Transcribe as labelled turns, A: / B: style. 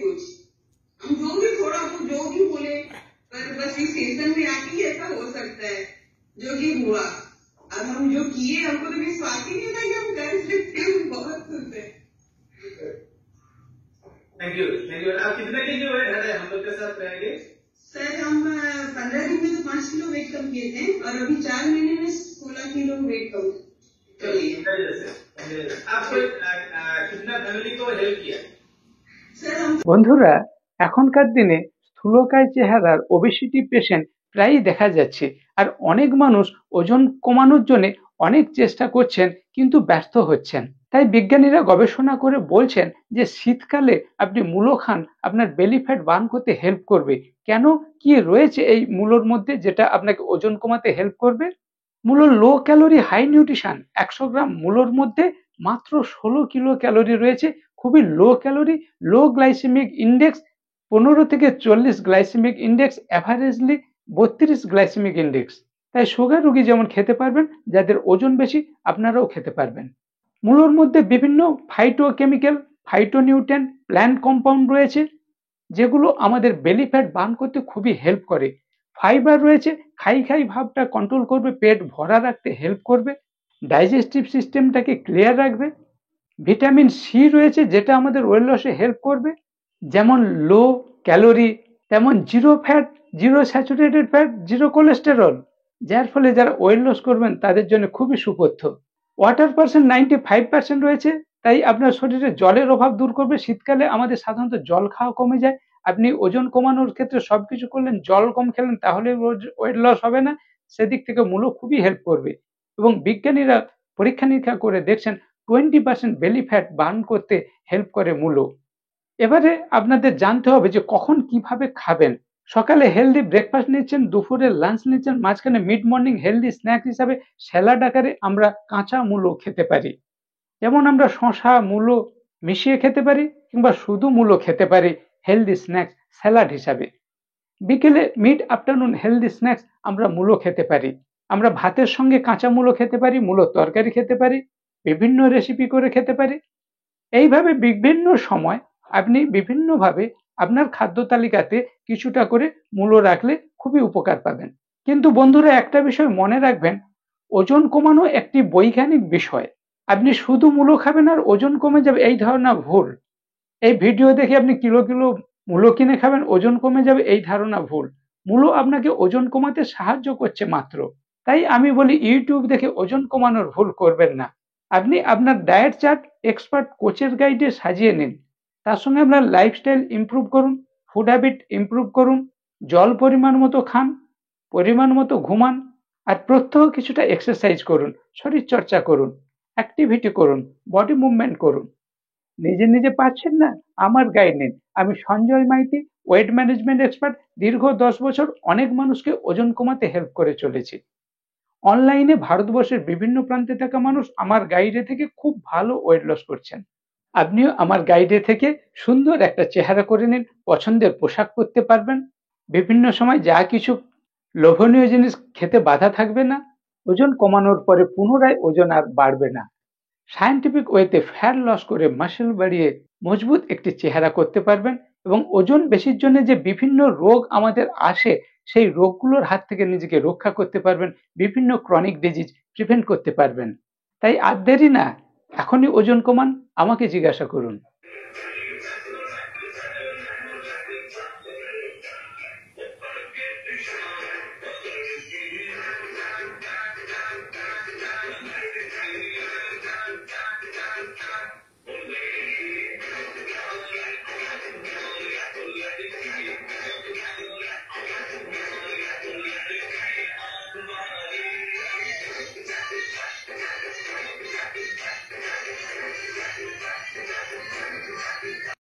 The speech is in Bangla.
A: कुछ, हम जो भी थोड़ा बहुत जो भी बोले, पर बस इस सीजन में आके ही ऐसा हो सकता है जो कि हुआ। अब हम जो किए हमको तो विश्वास ही नहीं था कि हम कर सकते हैं। बहुत खुश है।
B: Thank you, thank you. आप कितने केजी वेट है हम लोग के साथ रहेंगे?
A: सर हम 15 दिन में तो 5 किलो वेट कम किए थे और अभी 4 महीने में 16 किलो वेट कम कर लिए।
B: आपको कितना फैमिली को हेल्प किया?
A: सर हम
C: বন্ধুরা, এখনকার দিনে স্থূলকায় চেহারার ওবেসিটি পেশেন্ট প্রায়ই দেখা যাচ্ছে। আর অনেক মানুষ ওজন কমানোর জন্য অনেক চেষ্টা করছেন কিন্তু ব্যর্থ হচ্ছেন। তাই বিজ্ঞানীরা গবেষণা করে বলছেন যে শীতকালে আপনি মূলো খান, আপনার বেলি ফ্যাট বার্ন করতে হেল্প করবে। কেন, কি রয়েছে এই মূলোর মধ্যে যেটা আপনাকে ওজন কমাতে হেল্প করবে? মূলো লো ক্যালোরি হাই নিউট্রিশন। 100 গ্রাম মূলোর মধ্যে মাত্র 16 কিলো ক্যালোরি রয়েছে। খুবই low calorie, low glycemic index, 15 থেকে 40 glycemic index, averagely 32 glycemic index. তাই সুগার রোগী যেমন খেতে পারবেন, যাদের ওজন বেশি আপনারাও খেতে পারবেন। মূলোর মধ্যে বিভিন্ন ফাইটোকেমিক্যাল, ফাইটোনিউট্রিয়েন্ট, প্ল্যান্ট কম্পাউন্ড রয়েছে যেগুলো আমাদের বেলি ফ্যাট বার্ন করতে খুবই হেল্প করে। ফাইবার রয়েছে, খাই খাই ভাবটা কন্ট্রোল করবে, পেট ভরা রাখতে হেল্প করবে, ডাইজেস্টিভ সিস্টেমটাকে ক্লিয়ার রাখবে। ভিটামিন সি রয়েছে যেটা আমাদের ওয়েট লসে হেল্প করবে। যেমন লো ক্যালোরি, তেমন zero fat, zero saturated fat, zero cholesterol, যার ফলে যারা ওয়েট লস করবেন তাদের জন্য খুবই সুপথ্য। ওয়াটার পার্সেন্ট 95% রয়েছে, তাই আপনার শরীরে জলের অভাব দূর করবে। শীতকালে আমাদের সাধারণত জল খাওয়া কমে যায়। আপনি ওজন কমানোর ক্ষেত্রে সবকিছু করলেন, জল কম খেলেন, তাহলে ওয়েট লস হবে না। সেদিক থেকে মূলো খুবই হেল্প করবে। এবং বিজ্ঞানীরা পরীক্ষা নিরীক্ষা করে দেখছেন 20% বেলি ফ্যাট বার্ন করতে হেল্প করে মূলো। এবারে আপনাদের জানতে হবে যে কখন কিভাবে খাবেন। সকালে হেলদি ব্রেকফাস্ট নিচ্ছেন, দুপুরে লাঞ্চ নিচ্ছেন, মাঝখানে মিড মর্নিং হেলদি স্ন্যাক্স হিসাবে স্যালাড আকারে আমরা কাঁচা মূলো খেতে পারি। যেমন আমরা শসা মূলো মিশিয়ে খেতে পারি কিংবা শুধু মূলো খেতে পারি হেলদি স্ন্যাক্স স্যালাড হিসাবে। বিকেলে মিড আফটারনুন হেলদি স্ন্যাক্স আমরা মূলো খেতে পারি। আমরা ভাতের সঙ্গে কাঁচা মূলো খেতে পারি, মূলোর তরকারি খেতে পারি, বিভিন্ন রেসিপি করে খেতে পারি। এইভাবে বিভিন্ন সময় আপনি বিভিন্নভাবে আপনার খাদ্য তালিকাতে কিছুটা করে মূলো রাখলে খুবই উপকার পাবেন। কিন্তু বন্ধুরা, একটা বিষয় মনে রাখবেন, ওজন কমানো একটি বৈজ্ঞানিক বিষয়। আপনি শুধু মূলো খাবেন আর ওজন কমে যাবে, এই ধারণা ভুল। এই ভিডিও দেখে আপনি কিলো কিলো মূলো কিনে খাবেন, ওজন কমে যাবে, এই ধারণা ভুল। মূলো আপনাকে ওজন কমাতে সাহায্য করছে মাত্র। তাই আমি বলি ইউটিউব দেখে ওজন কমানোর ভুল করবেন না। আপনি আপনার ডায়েট চার্ট এক্সপার্ট কোচের গাইডে সাজিয়ে নিন। তার সঙ্গে আপনার লাইফস্টাইল ইমপ্রুভ করুন, ফুড হ্যাবিট ইমপ্রুভ করুন, জল পরিমাণ মতো খান, পরিমাণ মতো ঘুমান, আর প্রত্যহ কিছুটা এক্সারসাইজ করুন, শরীর চর্চা করুন, অ্যাক্টিভিটি করুন, বডি মুভমেন্ট করুন। নিজে নিজে পারছেন না, আমার গাইড নিন। আমি Sanjay Maity, weight management expert. দীর্ঘ 10 বছর অনেক মানুষকে ওজন কমাতে হেল্প করে চলেছি। অনলাইনে ভারতবর্ষের বিভিন্ন প্রান্তে থাকা মানুষ আমার গাইডে থেকে খুব ভালো ওয়েট লস করছেন। আপনিও আমার গাইডে থেকে সুন্দর একটা চেহারা করে নিন, পছন্দের পোশাক পরতে পারবেন, বিভিন্ন সময় যা কিছু লোভনীয় জিনিস খেতে বাধা থাকবে না, ওজন কমানোর পরে পুনরায় ওজন আর বাড়বে না। সায়েন্টিফিক ওয়েতে ফ্যাট লস করে মাসল বাড়িয়ে মজবুত একটি চেহারা করতে পারবেন এবং ওজন বেশির জন্য যে বিভিন্ন রোগ আমাদের আসে সেই রোগগুলোর হাত থেকে নিজেকে রক্ষা করতে পারবেন, বিভিন্ন ক্রনিক ডিজিজ প্রিভেন্ট করতে পারবেন। তাই আর দেরি না, এখনই ওজন কমান, আমাকে জিজ্ঞাসা করুন।